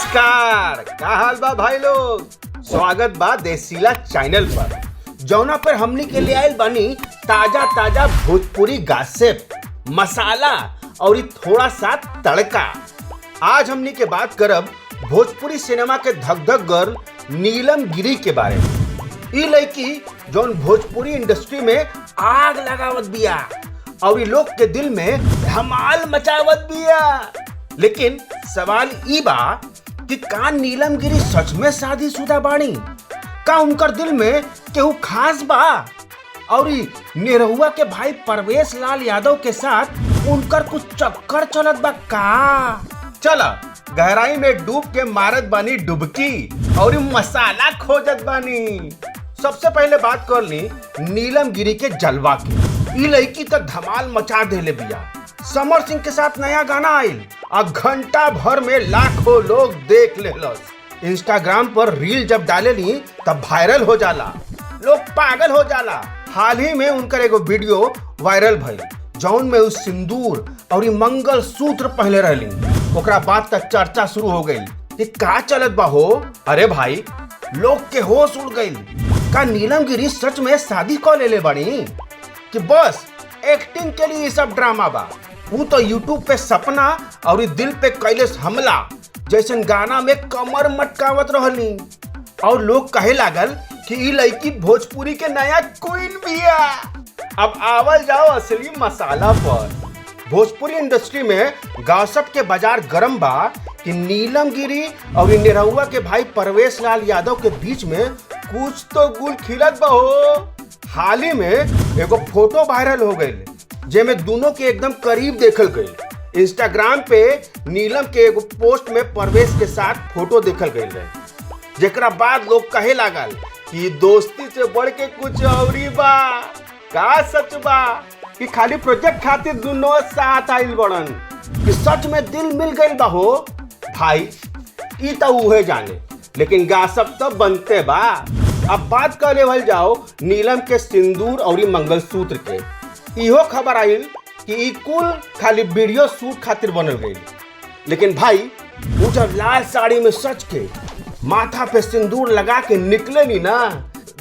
नमस्कार, का हाल बा भाई लोग। स्वागत बा देसीला चैनल पर, जौना पर हमनी के लिए आयल बानी ताजा ताजा भोजपुरी गॉसिप, मसाला और थोड़ा सा तड़का। आज हमनी के बात करब भोजपुरी सिनेमा के धक धक गर्ल नीलम गिरी के बारे में। ई लड़की जौन भोजपुरी इंडस्ट्री में आग लगावत बिया और लोग के दिल में धमाल मचावत बिया। लेकिन सवाल ई बा कि का नीलम गिरी सच में शादीशुदा बानी? का उनकर दिल में केहू खास बा? और निरहुआ के भाई परवेश लाल यादव के साथ उनकर कुछ चक्कर चलत बा का? चला गहराई में डूब के मारत बानी डुबकी और मसाला खोजत बानी। सबसे पहले बात कर ली नीलम गिरी के जलवा की। ई लड़की तो धमाल मचा देले बिया। समर सिंह के साथ नया गाना आइल और घंटा भर में लाखों लोग देख लेलस। इंस्टाग्राम पर रील जब डालेली तब वायरल हो जाला, लोग पागल हो जाला। हाल ही में उनकर एगो वीडियो वायरल भइल जौन में उस सिंदूर और मंगल सूत्र पहले रहली। ओकरा बाद तक चर्चा शुरू हो गई कि का चलत बा हो। अरे भाई, लोग के होश उड़ गई। का नीलम गिरी सच में शादी कर लेले बानी कि बस एक्टिंग के लिए सब ड्रामा बा? वो तो यूट्यूब पे सपना और दिल पे कैलेस हमला जैसन गाना में कमर मटकावत रहली और लोग कहे लागल कि ई लड़की भोजपुरी के नया क्वीन बिया। अब आवल जाओ असली मसाला पर। भोजपुरी इंडस्ट्री में गॉसिप के बाजार गरम बा कि नीलम गिरी और निरहुआ के भाई परवेश लाल यादव के बीच में कुछ तो गुल खिलत बा हो। हाल ही में एगो फोटो वायरल हो गई जेमे दोनों के एकदम करीब देखल गई। इंस्टाग्राम पे नीलम के एगो पोस्ट में परवेश के साथ फोटो देखल गई रहे, जेकरा बाद लोग कहे लागल कि दोस्ती से बढ़ के कुछ औरी बा। का सच बा कि खाली प्रोजेक्ट खातिर दोनों साथ आइल बड़न कि सच में दिल मिल गई बा हो? भाई ई तो उहे जाने, लेकिन गॉसिप तो बनते बा। अब बात कर लेवल जाओ नीलम के सिंदूर और मंगलसूत्र के। इहो खबर आइल कि ई कुल खाली वीडियो शूट खातिर बनल गई। लेकिन भाई वो जब लाल साड़ी में सच के माथा पे सिंदूर लगा के निकले नी ना,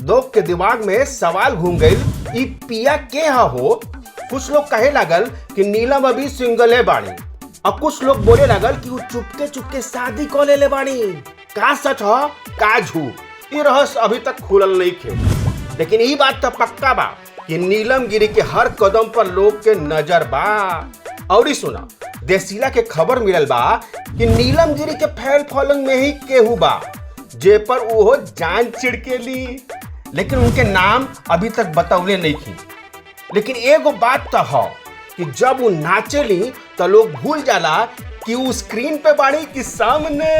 लोग के दिमाग में सवाल घूम गई, ई पिया के हो? कुछ लोग कहे लागल कि नीलम अभी सिंगल बाड़ी और कुछ लोग बोले लागल कि वो चुपके चुपके शादी कर लेले बाड़ी। का सच हो का झूठ, ये रहस्य अभी तक खुलल नहीं थे। लेकिन ये बात तो पक्का बा कि नीलम गिरी के हर कदम पर लोग के नजर बा। और सुना, देसीला के खबर मिलल बा कि नीलम गिरी के फैल फॉलोइंग में ही केहू बा जे पर वो जान छिड़के ली, लेकिन उनके नाम अभी तक बतौले नहीं थी। लेकिन एगो बात तो हो कि जब वो नाचेली तो लोग भूल जाला कि वो स्क्रीन पे बाड़ी कि सामने।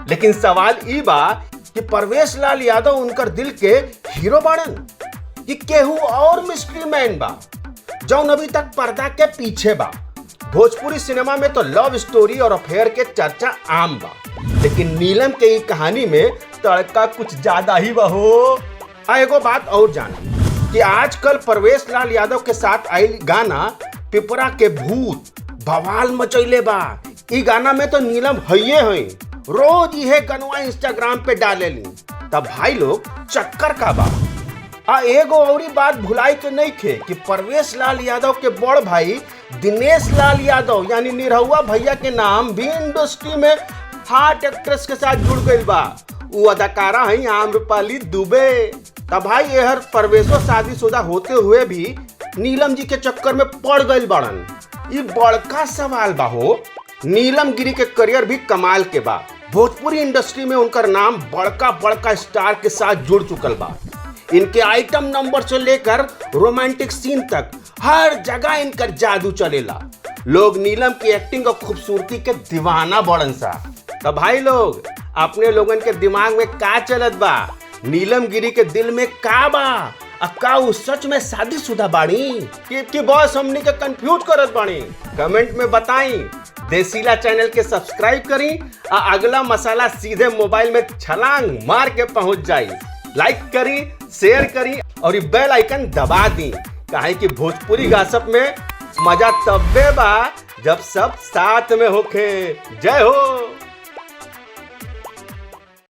लेकिन सवाल ई बा कि परवेश लाल यादव उनकर दिल के हीरो बाड़न कि केहू और मिस्ट्री मैन बा जौन अभी तक पर्दा के पीछे बा। भोजपुरी सिनेमा में तो लव स्टोरी और अफेयर के चर्चा आम बा, लेकिन नीलम के ई कहानी में तड़का कुछ ज्यादा ही बा हो। एगो बात और जानी कि आजकल परवेश लाल यादव के साथ आइल गाना पिपरा के भूत बवाल मचैले बा। ई गाना में तो नीलम हइये हई, रोज यह गनवा इंस्टाग्राम पे डालेली। तब भाई लोग चक्कर का बा। एगो औरी बात भुलाई के नहीं थे कि परवेश लाल यादव के बड़ भाई दिनेश लाल यादव यानी निरहुआ भैया के नाम भी इंडस्ट्री में हॉट एक्ट्रेस के साथ जुड़ गई बा। वो अदाकारा है आम्रपाली दुबे। तब भाई यह परवेशो शादीशुदा होते हुए भी नीलम जी के चक्कर में पड़ गई बड़न। ये बड़का सवाल बा हो। नीलम गिरी के करियर भी कमाल के बा। भोजपुरी इंडस्ट्री में उनका नाम बड़का बड़का स्टार के साथ जुड़ चुकल बा। इनके आइटम नंबर से लेकर रोमांटिक सीन तक हर जगह इनकर जादू चलेला। लोग नीलम की एक्टिंग और खूबसूरती के दीवाना बड़न सा। तो भाई लोग अपने लोगन के दिमाग में का चलत बा? नीलम गिरी के दिल में का बा? का वो सच में शादीशुदा बाड़ी कि बॉस हमनी के कंफ्यूज करत बाड़ी? कमेंट में बताई। देसीला चैनल के सब्सक्राइब करी और अगला मसाला सीधे मोबाइल में छलांग मार के पहुंच जाई। लाइक करी, शेयर करी और ये बेल आइकन दबा दी, काहे कि भोजपुरी गॉसिप में मजा तब्बे बा जब सब साथ में होखे। जय हो।